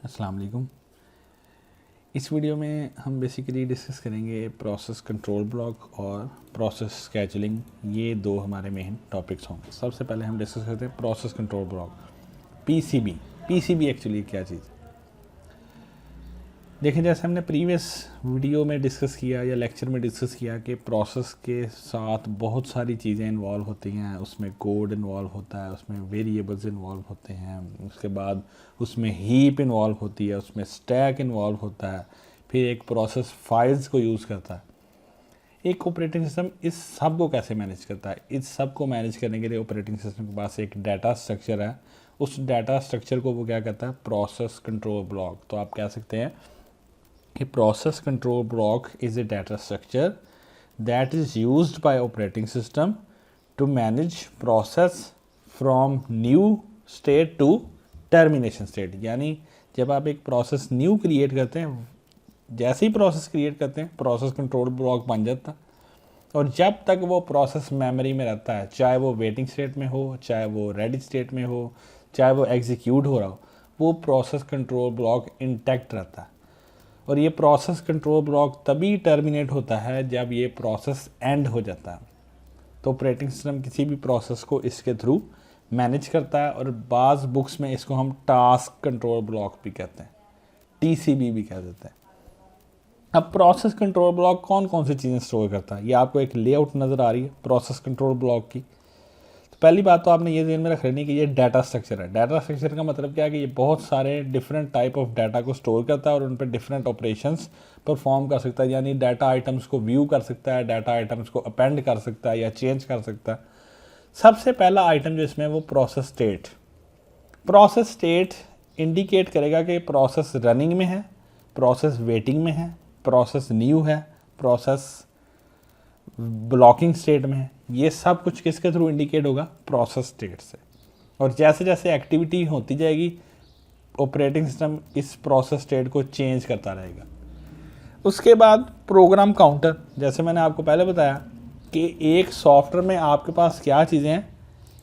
अस्सलाम वालेकुम। इस वीडियो में हम बेसिकली डिस्कस करेंगे प्रोसेस कंट्रोल ब्लॉक और प्रोसेस स्केजुलिंग। ये दो हमारे मेन टॉपिक्स होंगे। सबसे पहले हम डिस्कस करते हैं process control block, PCB. PCB actually क्या चीज़ है? देखें, जैसे हमने प्रीवियस वीडियो में डिस्कस किया या लेक्चर में डिस्कस किया कि प्रोसेस के साथ बहुत सारी चीज़ें इन्वॉल्व होती हैं। उसमें कोड इन्वॉल्व होता है, उसमें वेरिएबल्स इन्वॉल्व होते हैं, उसके बाद उसमें हीप इन्वॉल्व होती है, उसमें स्टैक इन्वॉल्व होता है, फिर एक प्रोसेस फाइल्स को यूज़ करता है। एक ऑपरेटिंग सिस्टम इस सब को कैसे मैनेज करता है? इस सब को मैनेज करने के लिए ऑपरेटिंग सिस्टम के पास एक डाटा स्ट्रक्चर है। उस डाटा स्ट्रक्चर को वो क्या कहता है? Process control block. तो आप कह सकते हैं कि process control block is a data structure that is used by operating system to manage process from new state to termination state। यानी जब आप एक प्रोसेस न्यू क्रिएट करते हैं, जैसे ही प्रोसेस क्रिएट करते हैं प्रोसेस कंट्रोल ब्लॉक बन जाता है। और जब तक वो प्रोसेस मेमोरी में रहता है, चाहे वो वेटिंग स्टेट में हो, चाहे वो रेडी स्टेट में हो, चाहे वो एग्जीक्यूट हो रहा हो, वो प्रोसेस कंट्रोल ब्लॉक इंटैक्ट रहता है। और ये प्रोसेस कंट्रोल ब्लॉक तभी टर्मिनेट होता है जब ये प्रोसेस एंड हो जाता है। तो ऑपरेटिंग सिस्टम किसी भी प्रोसेस को इसके थ्रू मैनेज करता है। और बाज़ बुक्स में इसको हम टास्क कंट्रोल ब्लॉक भी कहते हैं, टीसीबी भी कह देते हैं। अब प्रोसेस कंट्रोल ब्लॉक कौन कौन सी चीज़ें स्टोर करता है? ये आपको एक लेआउट नज़र आ रही है प्रोसेस कंट्रोल ब्लॉक की। पहली बात तो आपने ये ध्यान में रख लेनी कि ये डाटा स्ट्रक्चर है। डाटा स्ट्रक्चर का मतलब क्या है कि ये बहुत सारे डिफरेंट टाइप ऑफ डाटा को स्टोर करता है और उन पर डिफरेंट ऑपरेशंस परफॉर्म कर सकता है। यानी डाटा आइटम्स को व्यू कर सकता है, डाटा आइटम्स को अपेंड कर सकता है या चेंज कर सकता है। सबसे पहला आइटम जो इसमें वो process state. Process state indicate करेगा कि प्रोसेस रनिंग में है, प्रोसेस वेटिंग में है, प्रोसेस न्यू है, प्रोसेस ब्लॉकिंग स्टेट में है। ये सब कुछ किसके थ्रू इंडिकेट होगा? प्रोसेस स्टेट से। और जैसे जैसे एक्टिविटी होती जाएगी ऑपरेटिंग सिस्टम इस प्रोसेस स्टेट को चेंज करता रहेगा। उसके बाद प्रोग्राम काउंटर। जैसे मैंने आपको पहले बताया कि एक सॉफ्टवेयर में आपके पास क्या चीज़ें हैं?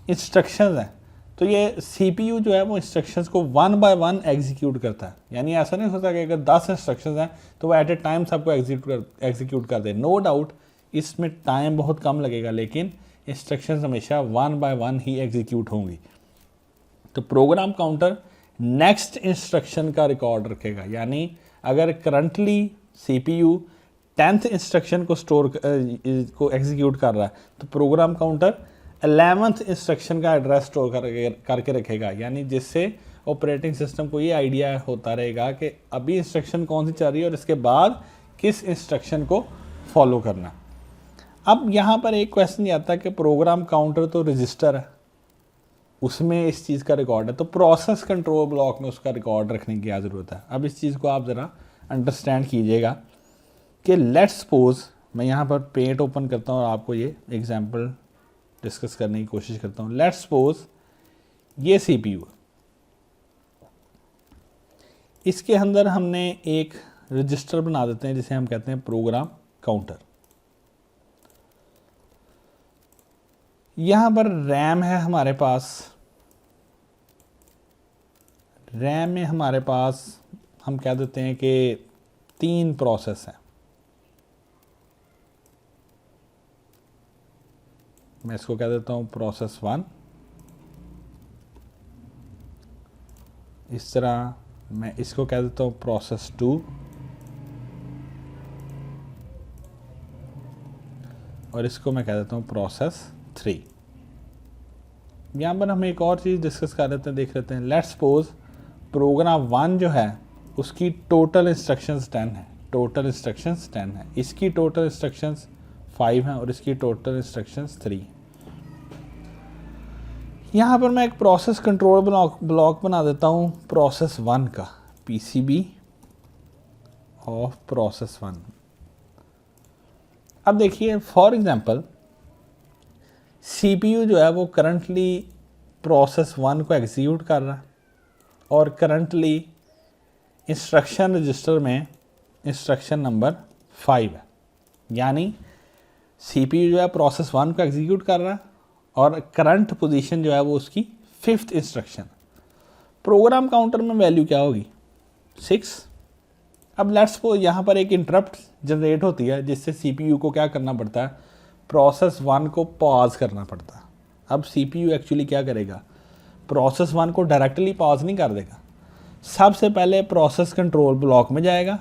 इंस्ट्रक्शंस हैं। तो ये सीपीयू जो है वो इंस्ट्रक्शंस को वन बाय वन एग्जीक्यूट करता है। यानी ऐसा नहीं होता कि अगर 10 इंस्ट्रक्शंस हैं तो वो एट ए टाइम सबको एग्जीक्यूट कर दे। नो डाउट इसमें टाइम बहुत कम लगेगा, लेकिन इंस्ट्रक्शंस हमेशा one by one he execute होंगी। तो प्रोग्राम काउंटर नेक्स्ट इंस्ट्रक्शन का रिकॉर्ड रखेगा। यानी अगर करंटली सीपीयू 10th इंस्ट्रक्शन को एग्जीक्यूट कर रहा है तो प्रोग्राम काउंटर 11th इंस्ट्रक्शन का एड्रेस स्टोर करके रखेगा। यानी जिससे ऑपरेटिंग सिस्टम को ये आइडिया होता रहेगा कि अभी इंस्ट्रक्शन कौन सी चल रही है और इसके बाद किस इंस्ट्रक्शन को फॉलो करना। अब यहाँ पर एक क्वेश्चन ये आता है कि प्रोग्राम काउंटर तो रजिस्टर है, उसमें इस चीज़ का रिकॉर्ड है, तो प्रोसेस कंट्रोल ब्लॉक में उसका रिकॉर्ड रखने की क्या ज़रूरत है? अब इस चीज़ को आप ज़रा अंडरस्टैंड कीजिएगा कि लेट्स सपोज मैं यहाँ पर पेंट ओपन करता हूँ और आपको ये एग्जांपल डिस्कस करने की कोशिश करता हूँ। लेट्स सपोज ये सीपीयू है, इसके अंदर हमने एक रजिस्टर बना देते हैं जिसे हम कहते हैं प्रोग्राम काउंटर। यहाँ पर रैम है हमारे पास। रैम में हमारे पास हम कह देते हैं कि 3 प्रोसेस हैं। मैं इसको कह देता हूँ प्रोसेस 1। इस तरह मैं इसको कह देता हूँ प्रोसेस 2 और इसको मैं कह देता हूँ प्रोसेस 3। यहाँ पर हम एक और चीज़ डिस्कस कर लेते हैं, देख लेते हैं। लेट्स सपोज प्रोग्राम 1 जो है उसकी टोटल इंस्ट्रक्शंस 10 है। टोटल इंस्ट्रक्शंस 10 है, इसकी टोटल इंस्ट्रक्शंस 5 हैं और इसकी टोटल इंस्ट्रक्शंस 3। यहाँ पर मैं एक प्रोसेस कंट्रोल ब्लॉक बना देता हूँ प्रोसेस 1 का, पीसीबी ऑफ प्रोसेस 1। अब देखिए फॉर एग्जांपल सीपीयू जो है वो करंटली प्रोसेस 1 को एग्जीक्यूट कर रहा है और करंटली इंस्ट्रक्शन रजिस्टर में इंस्ट्रक्शन नंबर 5 है। यानी सीपीयू जो है प्रोसेस 1 को एग्जीक्यूट कर रहा है और करंट पोजीशन जो है वो उसकी 5th इंस्ट्रक्शन। प्रोग्राम काउंटर में वैल्यू क्या होगी? 6। अब लेट्स सपोज यहाँ पर एक इंटरप्ट जनरेट होती है जिससे CPU को क्या करना पड़ता है, प्रोसेस 1 को पॉज करना पड़ता है। अब CPU एक्चुअली क्या करेगा, प्रोसेस 1 को डायरेक्टली पॉज नहीं कर देगा, सबसे पहले प्रोसेस कंट्रोल ब्लॉक में जाएगा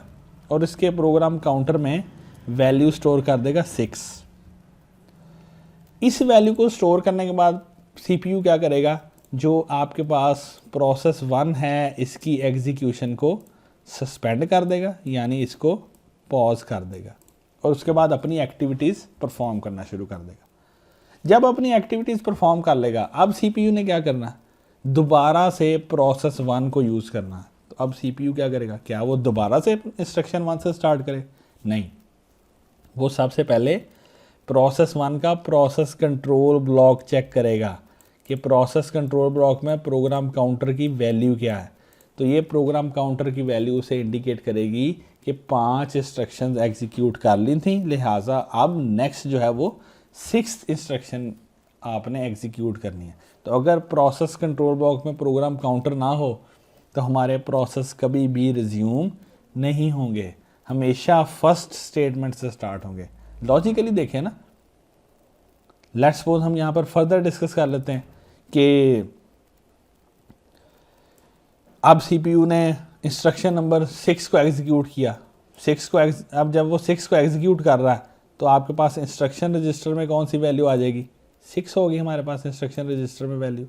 और इसके प्रोग्राम काउंटर में वैल्यू स्टोर कर देगा 6। इस वैल्यू को स्टोर करने के बाद CPU क्या करेगा, जो आपके पास प्रोसेस 1 है इसकी एग्जीक्यूशन को सस्पेंड कर देगा, यानी इसको पॉज कर देगा और उसके बाद अपनी एक्टिविटीज़ परफॉर्म करना शुरू कर देगा। जब अपनी एक्टिविटीज़ परफॉर्म कर लेगा, अब CPU ने क्या करना, दोबारा से प्रोसेस 1 को यूज़ करना। तो अब CPU क्या करेगा, क्या वो दोबारा से इंस्ट्रक्शन 1 से स्टार्ट करे, नहीं, वो सबसे पहले प्रोसेस 1 का प्रोसेस कंट्रोल ब्लॉक चेक करेगा कि प्रोसेस कंट्रोल ब्लॉक में प्रोग्राम काउंटर की वैल्यू क्या है। तो ये प्रोग्राम काउंटर की वैल्यू उसे इंडिकेट करेगी कि 5 इंस्ट्रक्शंस एग्जीक्यूट कर ली थी, लिहाजा अब नेक्स्ट जो है वो 6th इंस्ट्रक्शन आपने एग्जीक्यूट करनी है। तो अगर प्रोसेस कंट्रोल ब्लॉक में प्रोग्राम काउंटर ना हो तो हमारे प्रोसेस कभी भी रिज्यूम नहीं होंगे, हमेशा फर्स्ट स्टेटमेंट से स्टार्ट होंगे। लॉजिकली देखें ना, लेट्स सपोज हम यहाँ पर फर्दर डिस्कस कर लेते हैं कि अब CPU ने इंस्ट्रक्शन नंबर 6 को एग्जीक्यूट किया। अब जब वो 6 को एग्जीक्यूट कर रहा है तो आपके पास इंस्ट्रक्शन रजिस्टर में कौन सी वैल्यू आ जाएगी, 6 होगी हमारे पास इंस्ट्रक्शन रजिस्टर में वैल्यू।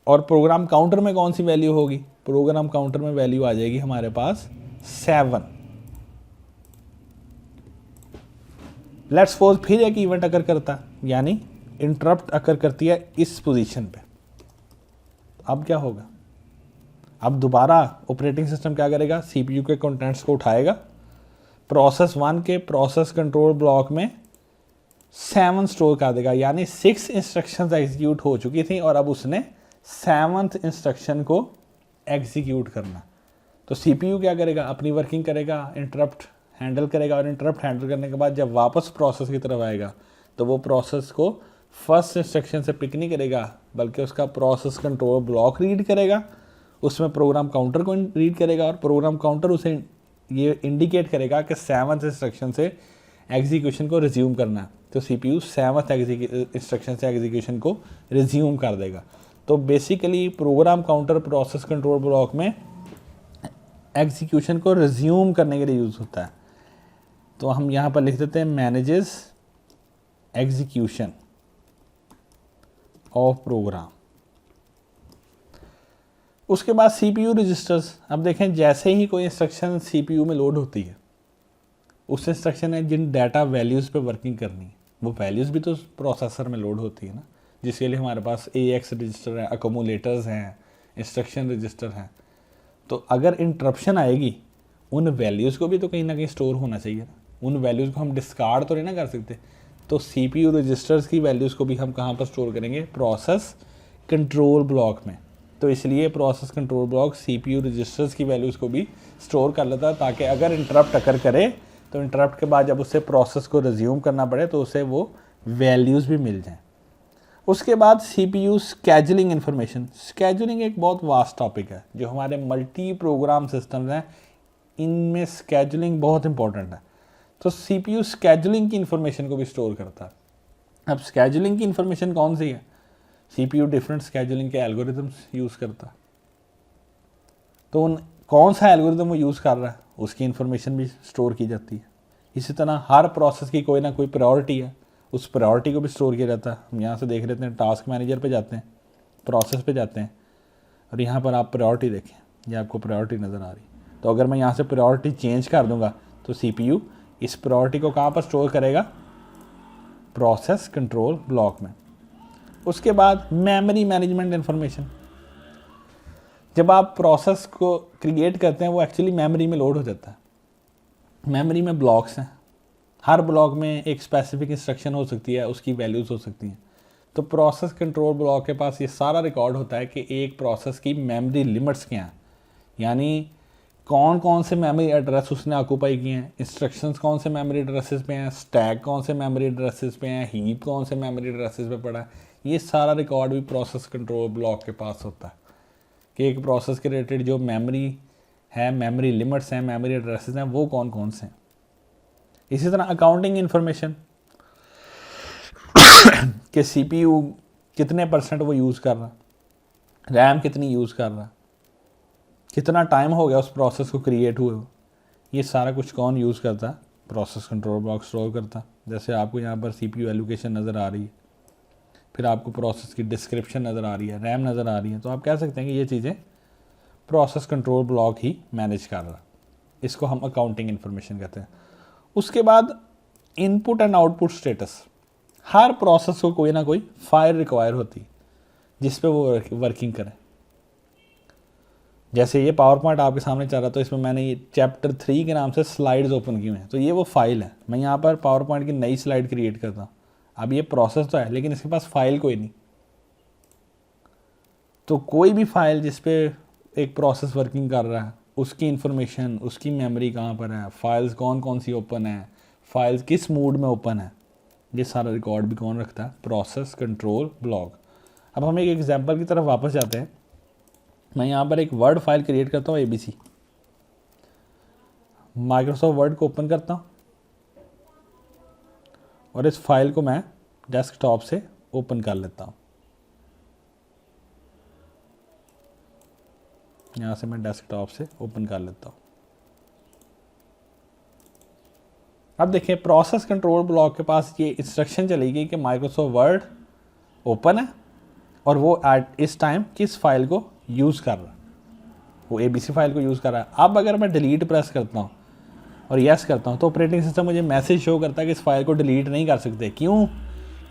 और प्रोग्राम काउंटर में कौन सी वैल्यू होगी, प्रोग्राम काउंटर में वैल्यू आ जाएगी हमारे पास 7। लेट्स सपोज फिर एक इवेंट अकर करता है, यानी इंटरप्ट अकर करती है इस पोजीशन पे। अब क्या होगा, अब दोबारा ऑपरेटिंग सिस्टम क्या करेगा, CPU के कंटेंट्स को उठाएगा, प्रोसेस 1 के प्रोसेस कंट्रोल ब्लॉक में 7 स्टोर कर देगा, यानी 6 इंस्ट्रक्शंस एग्जीक्यूट हो चुकी थी और अब उसने 7th इंस्ट्रक्शन को एग्जीक्यूट करना। तो CPU क्या करेगा, अपनी वर्किंग करेगा, इंटरप्ट हैंडल करेगा और इंटरप्ट हैंडल करने के बाद जब वापस प्रोसेस की तरफ आएगा तो वो प्रोसेस को फर्स्ट इंस्ट्रक्शन से पिक नहीं करेगा, बल्कि उसका प्रोसेस कंट्रोल ब्लॉक रीड करेगा, उसमें प्रोग्राम काउंटर को रीड करेगा और प्रोग्राम काउंटर उसे ये इंडिकेट करेगा कि 7th इंस्ट्रक्शन से एग्जीक्यूशन को रिज्यूम करना है। तो CPU 7th इंस्ट्रक्शन से एग्जीक्यूशन को रिज्यूम कर देगा। तो basically program counter process control block में एग्जीक्यूशन को रिज्यूम करने के लिए यूज़ होता है। तो हम यहाँ पर लिख देते हैं मैनेजेस एग्जीक्यूशन ऑफ प्रोग्राम। उसके बाद CPU रजिस्टर्स। अब देखें, जैसे ही कोई इंस्ट्रक्शन CPU में लोड होती है, उस इंस्ट्रक्शन है जिन डाटा वैल्यूज़ पे वर्किंग करनी है, वो वैल्यूज़ भी तो प्रोसेसर में लोड होती है ना, जिसके लिए हमारे पास AX रजिस्टर है, अकोमोलेटर्स हैं, इंस्ट्रक्शन रजिस्टर हैं। तो अगर इंटरप्शन आएगी, उन वैल्यूज़ को भी तो कहीं ना कहीं स्टोर होना चाहिए ना, उन वैल्यूज़ को हम डिस्कार्ड तो नहीं ना कर सकते। तो CPU रजिस्टर्स की वैल्यूज़ को भी हम कहाँ पर स्टोर करेंगे, प्रोसेस कंट्रोल ब्लॉक में। तो इसलिए process control block CPU registers की वैल्यूज़ को भी स्टोर कर लेता है, ताकि अगर इंटरप्ट अकर करे तो इंटरप्ट के बाद जब उससे प्रोसेस को रिज्यूम करना पड़े तो उसे वो वैल्यूज़ भी मिल जाएँ। उसके बाद CPU स्केजुलिंग इन्फॉर्मेशन। स्केजुलिंग एक बहुत वास्ट टॉपिक है, जो हमारे मल्टी प्रोग्राम सिस्टम्स हैं इनमें स्केजुलिंग बहुत इंपॉर्टेंट है। तो CPU स्केजुलिंग की इन्फॉर्मेशन को भी स्टोर करता है। अब स्केजुलिंग की इन्फॉर्मेशन कौन सी है, CPU डिफरेंट स्केजुलिंग के एल्गोरिथम्स यूज़ करता है। तो उन कौन सा एल्गोरिथम वो यूज़ कर रहा है उसकी इन्फॉर्मेशन भी स्टोर की जाती है। इसी तरह हर प्रोसेस की कोई ना कोई प्रायोरिटी है, उस प्रायोरिटी को भी स्टोर किया जाता है। हम यहाँ से देख लेते हैं, टास्क मैनेजर पे जाते हैं, प्रोसेस पे जाते हैं और यहाँ पर आप प्रायोरिटी देखें, ये आपको प्रायोरिटी नज़र आ रही। तो अगर मैं यहाँ से प्रायोरिटी चेंज कर दूँगा तो CPU इस प्रायोरिटी को कहाँ पर स्टोर करेगा, प्रोसेस कंट्रोल ब्लॉक में। उसके बाद मेमोरी मैनेजमेंट इन्फॉर्मेशन। जब आप प्रोसेस को क्रिएट करते हैं वो एक्चुअली मेमोरी में लोड हो जाता है। मेमोरी में ब्लॉक्स हैं, हर ब्लॉक में एक स्पेसिफिक इंस्ट्रक्शन हो सकती है, उसकी वैल्यूज़ हो सकती हैं। तो प्रोसेस कंट्रोल ब्लॉक के पास ये सारा रिकॉर्ड होता है कि एक प्रोसेस की मेमोरी लिमिट्स क्या हैं, यानी कौन कौन से मेमोरी एड्रेस उसने ऑक्यूपाई किए हैं, इंस्ट्रक्शंस कौन से मेमोरी एड्रेसेस पे हैं, स्टैक कौन से मेमोरी एड्रेसेस पे हैं, हीप कौन से मेमोरी एड्रेसेस पे पड़ा है। ये सारा रिकॉर्ड भी प्रोसेस कंट्रोल ब्लॉक के पास होता है कि एक प्रोसेस के रिलेटेड जो मेमोरी है, मेमोरी लिमिट्स हैं, मेमोरी एड्रेसेस हैं, वो कौन कौन से हैं। इसी तरह अकाउंटिंग इंफॉर्मेशन कि CPU कितने % वो यूज़ कर रहा, रैम कितनी यूज़ कर रहा, कितना टाइम हो गया उस प्रोसेस को क्रिएट हुए, ये सारा कुछ कौन यूज़ करता, प्रोसेस कंट्रोल ब्लॉक स्टोर करता। जैसे आपको यहाँ पर CPU एलोकेशन नज़र आ रही है, फिर आपको प्रोसेस की डिस्क्रिप्शन नज़र आ रही है, रैम नज़र आ रही है, तो आप कह सकते हैं कि ये चीज़ें प्रोसेस कंट्रोल ब्लॉक ही मैनेज कर रहा। इसको हम अकाउंटिंग इन्फॉर्मेशन कहते हैं। उसके बाद input and output status. Her process को कोई ना कोई फाइल रिक्वायर होती है जिस पे वो वर्किंग करें। जैसे ये पावर पॉइंट आपके सामने चल रहा, तो इसमें मैंने ये चैप्टर 3 के नाम से स्लाइड्स ओपन किए हैं, तो ये वो फाइल है। मैं यहाँ पर पावर पॉइंट की नई स्लाइड क्रिएट करता हूँ। अब ये प्रोसेस तो है, लेकिन इसके पास फाइल कोई नहीं। तो कोई भी फाइल जिस पे एक प्रोसेस वर्किंग कर रहा है, उसकी इंफॉर्मेशन, उसकी मेमोरी कहाँ पर है, फाइल्स कौन कौन सी ओपन है, फाइल्स किस मूड में ओपन है, ये सारा रिकॉर्ड भी कौन रखता है, प्रोसेस कंट्रोल ब्लॉक। अब हम एक एग्जांपल की तरफ वापस जाते हैं। मैं यहाँ पर एक वर्ड फाइल क्रिएट करता हूँ, ABC। माइक्रोसॉफ्ट वर्ड को ओपन करता हूँ और इस फाइल को मैं डेस्कटॉप से ओपन कर लेता हूँ। यहाँ से मैं डेस्कटॉप से ओपन कर लेता हूँ। अब देखिए, प्रोसेस कंट्रोल ब्लॉक के पास ये इंस्ट्रक्शन चली गई कि माइक्रोसॉफ्ट वर्ड ओपन है और वो एट इस टाइम किस फाइल को यूज़ कर रहा है, वो ABC फाइल को यूज़ कर रहा है। अब अगर मैं डिलीट प्रेस करता हूँ और यस करता हूँ, तो ऑपरेटिंग सिस्टम मुझे मैसेज शो करता है कि इस फाइल को डिलीट नहीं कर सकते। क्यों?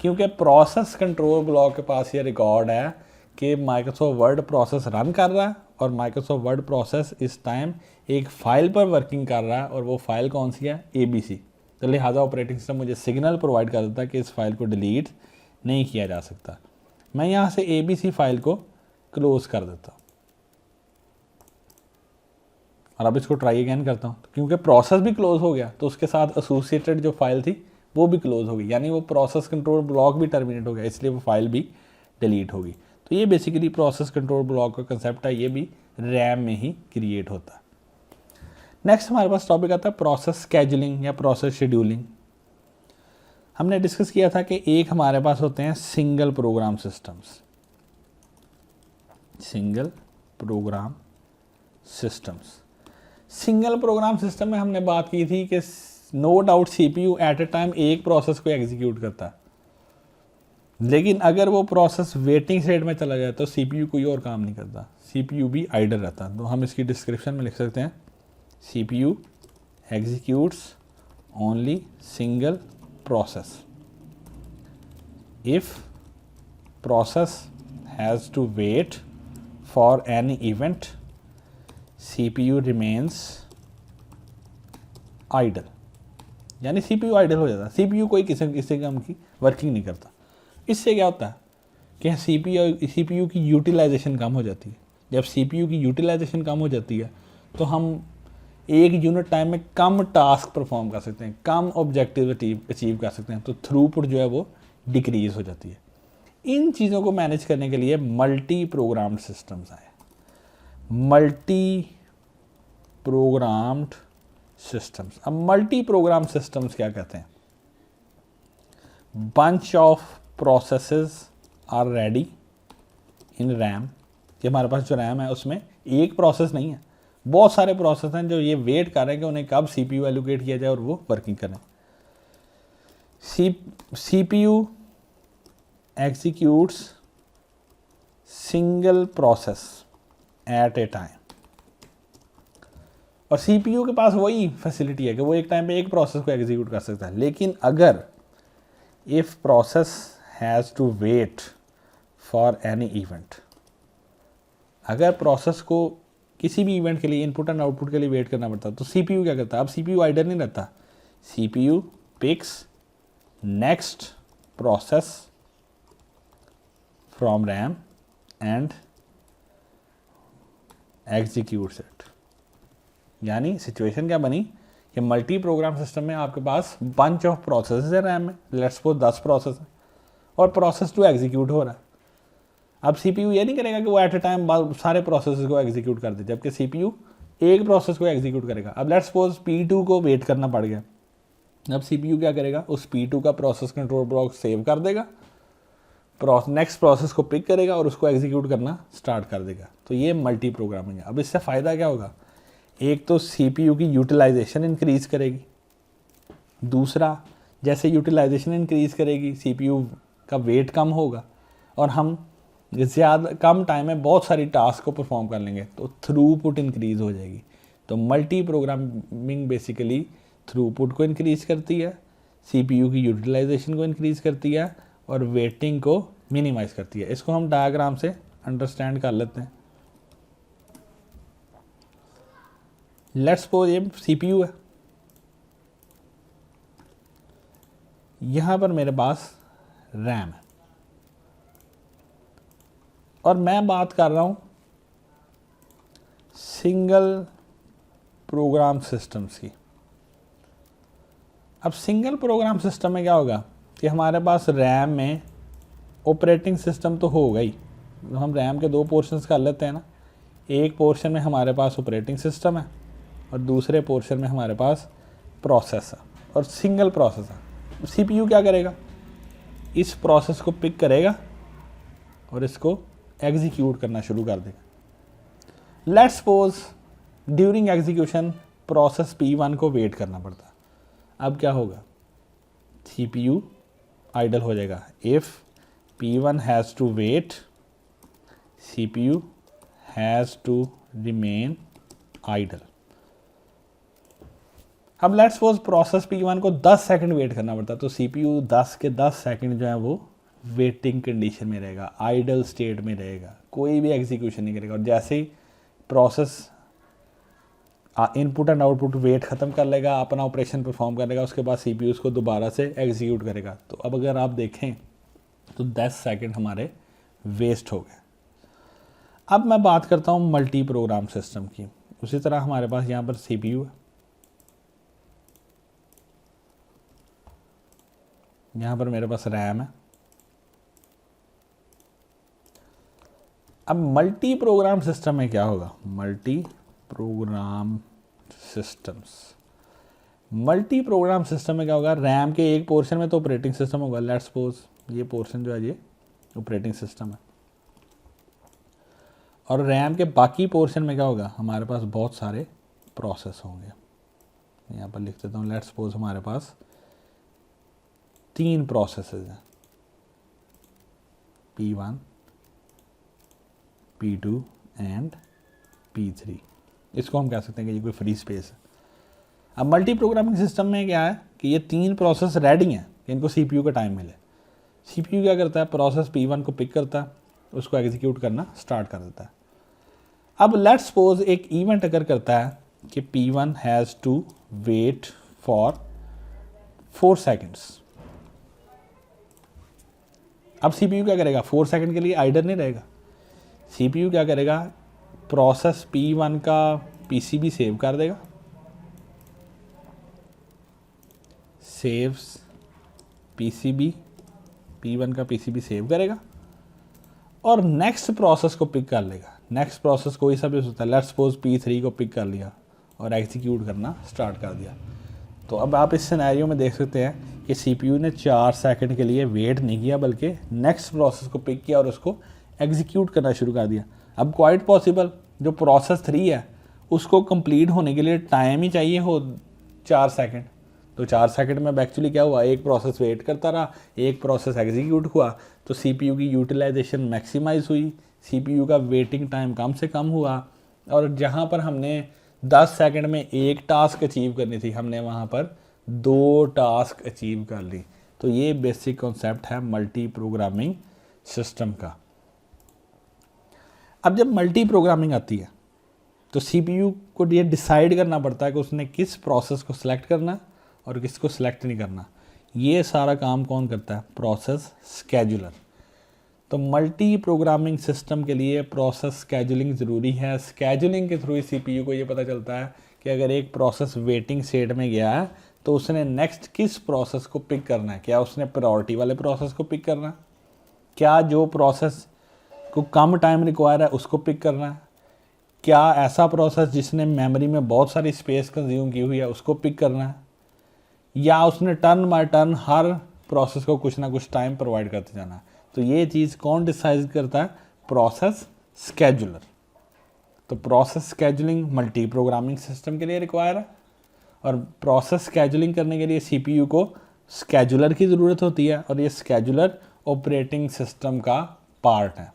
क्योंकि प्रोसेस कंट्रोल ब्लॉक के पास ये रिकॉर्ड है कि माइक्रोसॉफ्ट वर्ड प्रोसेस रन कर रहा है और माइक्रोसॉफ्ट वर्ड प्रोसेस इस टाइम एक फ़ाइल पर वर्किंग कर रहा है, और वो फाइल कौन सी है, ABC। तो लिहाजा ऑपरेटिंग सिस्टम मुझे सिग्नल प्रोवाइड कर देता है कि इस फाइल को डिलीट नहीं किया जा सकता। मैं यहाँ से ABC फाइल को क्लोज कर देता हूँ और अब इसको ट्राई अगैन करता हूँ। क्योंकि प्रोसेस भी क्लोज हो गया, तो उसके साथ एसोसिएटेड जो फाइल थी वो भी क्लोज हो गई, यानी वो प्रोसेस कंट्रोल ब्लॉक भी टर्मिनेट हो गया, इसलिए वो फाइल भी डिलीट होगी। तो ये बेसिकली प्रोसेस कंट्रोल ब्लॉक का कंसेप्ट है, ये भी रैम में ही क्रिएट होता है। नेक्स्ट हमारे पास टॉपिक आता है प्रोसेस स्केजुलिंग या प्रोसेस शेड्यूलिंग। हमने डिस्कस किया था कि एक हमारे पास होते हैं single program systems. Single program system में हमने बात की थी कि no doubt CPU at a time एक प्रोसेस को एग्जीक्यूट करता है, लेकिन अगर वो प्रोसेस वेटिंग स्टेट में चला जाए तो CPU कोई और काम नहीं करता, CPU भी आइडल रहता है। तो हम इसकी डिस्क्रिप्शन में लिख सकते हैं CPU executes only single process if process has to wait for any event CPU remains idle, यानी CPU आइडल हो जाता है। CPU कोई किसी काम की वर्किंग नहीं करता। इससे क्या होता है कि CPU की यूटिलाइजेशन कम हो जाती है। जब CPU की यूटिलाइजेशन कम हो जाती है तो हम एक यूनिट टाइम में कम टास्क परफॉर्म कर सकते हैं, कम ऑब्जेक्टिव अचीव कर सकते हैं, तो थ्रूपुट जो है वो डिक्रीज हो जाती है। इन चीज़ों को मैनेज करने के लिए मल्टी प्रोग्राम्ड सिस्टम्स आए। Multi programmed systems. अब मल्टी प्रोग्राम सिस्टम्स क्या कहते हैं? Bunch of processes are ready in RAM. कि हमारे पास जो रैम है उसमें एक प्रोसेस नहीं है, बहुत सारे प्रोसेस हैं जो ये वेट कर रहे हैं कि उन्हें कब CPU एलोकेट किया जाए और वो वर्किंग करें। CPU executes single process at a time, और CPU के पास वही फैसिलिटी है कि वो एक टाइम पे एक प्रोसेस को एग्जीक्यूट कर सकता है। लेकिन अगर if process has to wait for any event, अगर प्रोसेस को किसी भी इवेंट के लिए, इनपुट एंड आउटपुट के लिए वेट करना पड़ता है, तो CPU क्या करता है? अब CPU आइडल नहीं रहता, CPU picks next process from RAM and executes it. यानी सिचुएशन क्या बनी कि मल्टी प्रोग्राम सिस्टम में आपके पास बंच ऑफ प्रोसेस है रैम में, लेट्स सपोज 10 प्रोसेस है और प्रोसेस 2 एग्जीक्यूट हो रहा है। अब CPU ये नहीं करेगा कि वो एट ए टाइम सारे प्रोसेस को एग्जीक्यूट कर दे, जबकि CPU एक प्रोसेस को एग्जीक्यूट करेगा। अब लेट्स सपोज P2 को वेट करना पड़ गया, अब CPU क्या करेगा, उस P2 का प्रोसेस कंट्रोल ब्लॉक सेव कर देगा, नेक्स्ट प्रोसेस को पिक करेगा और उसको एग्जीक्यूट करना स्टार्ट कर देगा। तो ये मल्टी प्रोग्रामिंग है। अब इससे फ़ायदा क्या होगा, एक तो CPU की यूटिलाइजेशन इंक्रीज़ करेगी, दूसरा जैसे यूटिलाइजेशन इंक्रीज़ करेगी CPU का वेट कम होगा और हम ज़्यादा कम टाइम में बहुत सारी टास्क को परफॉर्म कर लेंगे, तो थ्रूपुट इंक्रीज़ हो जाएगी। तो मल्टी प्रोग्रामिंग बेसिकली थ्रूपुट को इंक्रीज़ करती है, CPU की यूटिलाइजेशन को इंक्रीज़ करती है और वेटिंग को मिनिमाइज़ करती है। इसको हम डायग्राम से अंडरस्टैंड कर लेते हैं। लेट्स सपोज ये CPU है, यहाँ पर मेरे पास रैम है और मैं बात कर रहा हूँ सिंगल प्रोग्राम सिस्टम्स की। अब सिंगल प्रोग्राम सिस्टम में क्या होगा कि हमारे पास रैम में ऑपरेटिंग सिस्टम तो होगा ही, हम रैम के दो पोर्शंस कर लेते हैं ना, एक पोर्शन में हमारे पास ऑपरेटिंग सिस्टम है और दूसरे पोर्शन में हमारे पास प्रोसेस है और सिंगल प्रोसेस है। CPU क्या करेगा, इस प्रोसेस को पिक करेगा और इसको एग्जीक्यूट करना शुरू कर देगा। Let's suppose during execution process P1 को वेट करना पड़ता है। अब क्या होगा, CPU आइडल हो जाएगा। If P1 has to wait, CPU has to remain idle. अब लेट्स सपोज प्रोसेस P1 को 10 सेकंड वेट करना पड़ता है, तो CPU 10 के 10 सेकंड जो है वो वेटिंग कंडीशन में रहेगा, आइडल स्टेट में रहेगा, कोई भी एग्जीक्यूशन नहीं करेगा। और जैसे ही process input and output wait ख़त्म कर लेगा, अपना ऑपरेशन परफॉर्म करेगा, उसके बाद CPU उसको दोबारा से एग्जीक्यूट करेगा। तो अब अगर आप देखें तो 10 सेकंड हमारे वेस्ट हो गए। अब मैं बात करता हूँ मल्टी प्रोग्राम सिस्टम की। उसी तरह हमारे पास यहाँ पर CPU है, यहाँ पर मेरे पास रैम है। अब मल्टी प्रोग्राम सिस्टम में क्या होगा, मल्टी प्रोग्राम सिस्टम में क्या होगा, रैम के एक पोर्शन में तो ऑपरेटिंग सिस्टम होगा। लेट्स सपोज ये पोर्शन जो है ये ऑपरेटिंग सिस्टम है और रैम के बाकी पोर्शन में क्या होगा, हमारे पास बहुत सारे प्रोसेस होंगे। यहाँ पर लिख देता हूँ, लेट्स सपोज हमारे पास 3 प्रोसेसेस हैं, P1, P2 एंड P3। इसको हम कह सकते हैं कि ये कोई फ्री स्पेस है। अब मल्टी प्रोग्रामिंग सिस्टम में क्या है कि ये 3 प्रोसेस रेडी हैं कि इनको CPU का टाइम मिले। CPU क्या करता है, प्रोसेस P1 को पिक करता है, उसको एग्जीक्यूट करना स्टार्ट कर देता है। अब लेट्स सपोज एक इवेंट अगर करता है कि P1 has to wait for 4 seconds. अब CPU क्या करेगा, 4 सेकंड के लिए आइडल नहीं रहेगा। CPU क्या करेगा, प्रोसेस P1 का PCB सेव कर देगा, सेव्स PCB, P1 का PCB सेव करेगा और नेक्स्ट प्रोसेस को पिक कर लेगा। नेक्स्ट प्रोसेस कोई सा भी हो सकता है, लेट्स सपोज P3 को पिक कर लिया और एग्जीक्यूट करना स्टार्ट कर दिया। तो अब आप इस सिनेरियो में देख सकते हैं कि CPU ने 4 सेकंड के लिए वेट नहीं किया, बल्कि नेक्स्ट प्रोसेस को पिक किया और उसको एग्जीक्यूट करना शुरू कर दिया। अब क्वाइट पॉसिबल जो प्रोसेस 3 है उसको कंप्लीट होने के लिए टाइम ही चाहिए हो 4 सेकंड। तो 4 सेकंड में एक्चुअली क्या हुआ, एक प्रोसेस वेट करता रहा, एक प्रोसेस एग्जीक्यूट हुआ, तो CPU की यूटिलाइजेशन मैक्सिमाइज हुई, CPU का वेटिंग टाइम कम से कम हुआ और जहाँ पर हमने 10 सेकंड में एक टास्क अचीव करनी थी, हमने वहाँ पर 2 टास्क अचीव कर ली। तो ये बेसिक कॉन्सेप्ट है मल्टी प्रोग्रामिंग सिस्टम का। अब जब मल्टी प्रोग्रामिंग आती है तो CPU को ये डिसाइड करना पड़ता है कि उसने किस प्रोसेस को सिलेक्ट करना है और किसको सिलेक्ट नहीं करना। ये सारा काम कौन करता है, प्रोसेस स्केजुलर। तो मल्टी प्रोग्रामिंग सिस्टम के लिए प्रोसेस स्केजुलिंग ज़रूरी है। स्केजुलिंग के थ्रू ही CPU को ये पता चलता है कि अगर एक प्रोसेस वेटिंग स्टेट में गया है तो उसने नेक्स्ट किस प्रोसेस को पिक करना है। क्या उसने प्रायोरिटी वाले प्रोसेस को पिक करना है, क्या जो प्रोसेस को कम टाइम रिक्वायर है उसको पिक करना है, क्या ऐसा प्रोसेस जिसने मेमोरी में बहुत सारी स्पेस कंज्यूम की हुई है उसको पिक करना है, या उसने turn by turn her process को कुछ ना कुछ टाइम प्रोवाइड करते जाना है। तो ये चीज़ कौन डिसाइड करता है? Process scheduler. तो process scheduling multi programming system के लिए रिक्वायर है, और प्रोसेस स्केजुलिंग करने के लिए सीपीयू को स्केजुलर की ज़रूरत होती है, और ये स्केजुलर ऑपरेटिंग सिस्टम का पार्ट है।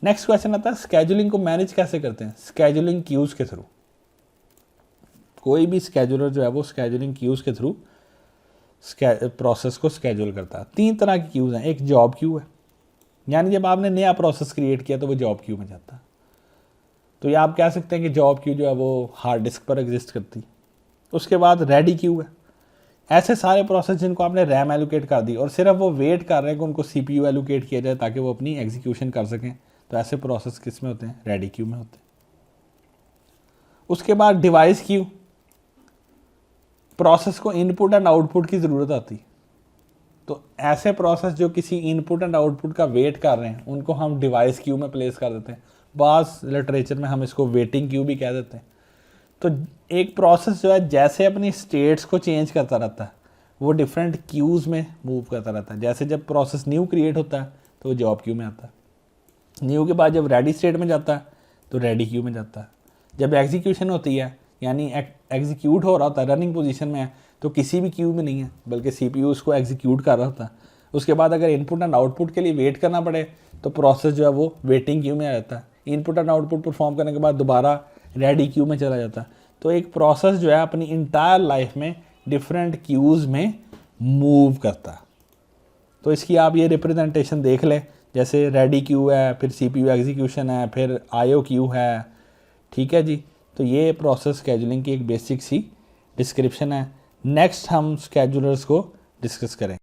नेक्स्ट क्वेश्चन आता है स्केजुलिंग को मैनेज कैसे करते हैं? स्केजुलिंग क्यूज के थ्रू। कोई भी स्केजुलर जो है वो स्केजुलिंग क्यूज के थ्रू प्रोसेस को स्केड्यूल करता है। 3 तरह की क्यूज हैं। एक जॉब क्यू है, यानी जब आपने नया प्रोसेस क्रिएट किया तो वो जॉब क्यू में जाता है। तो ये आप कह सकते हैं कि जॉब क्यू जो है वो हार्ड डिस्क पर एग्जिस्ट करती। उसके बाद रेडी क्यू है, ऐसे सारे प्रोसेस जिनको आपने रैम एलोकेट कर दी और सिर्फ वो वेट कर रहे हैं कि उनको सीपीयू एलोकेट किया जाए ताकि वो अपनी एग्जीक्यूशन कर सकें। तो ऐसे प्रोसेस किस में होते हैं? रेडी क्यू में होते हैं। उसके बाद डिवाइस क्यू, प्रोसेस को इनपुट एंड आउटपुट की ज़रूरत आती। तो ऐसे प्रोसेस जो किसी इनपुट एंड आउटपुट का वेट कर रहे हैं उनको हम डिवाइस क्यू में प्लेस कर देते हैं। बास लिटरेचर में हम इसको वेटिंग क्यू भी कह देते हैं। तो एक प्रोसेस जो है जैसे अपनी स्टेट्स को चेंज करता रहता है वो डिफरेंट क्यूज़ में मूव करता रहता है। जैसे जब प्रोसेस न्यू क्रिएट होता है तो वो जॉब क्यू में आता है। न्यू के बाद जब रेडी स्टेट में जाता है तो रेडी क्यू में जाता है। जब एग्जीक्यूशन होती है यानी एग्जीक्यूट हो रहा होता है, रनिंग पोजीशन में है, तो किसी भी क्यू में नहीं है बल्कि सीपीयू उसको एग्जीक्यूट कर रहा होता है। उसके बाद अगर इनपुट एंड आउटपुट के लिए वेट करना पड़े तो प्रोसेस जो है वो वेटिंग क्यू में आ जाता है। इनपुट एंड आउटपुट परफॉर्म करने के बाद दोबारा रेडी क्यू में चला जाता है। तो एक प्रोसेस जो है अपनी इंटायर लाइफ में डिफरेंट क्यूज़ में मूव करता है। तो इसकी आप ये रिप्रेजेंटेशन देख लें, जैसे रेडी क्यू है, फिर सीपीयू एग्जीक्यूशन है, फिर आईओ क्यू है। ठीक है जी। तो ये प्रोसेस स्केजुलिंग की एक बेसिक सी डिस्क्रिप्शन है। नेक्स्ट हम स्केजुलर्स को डिस्कस करें।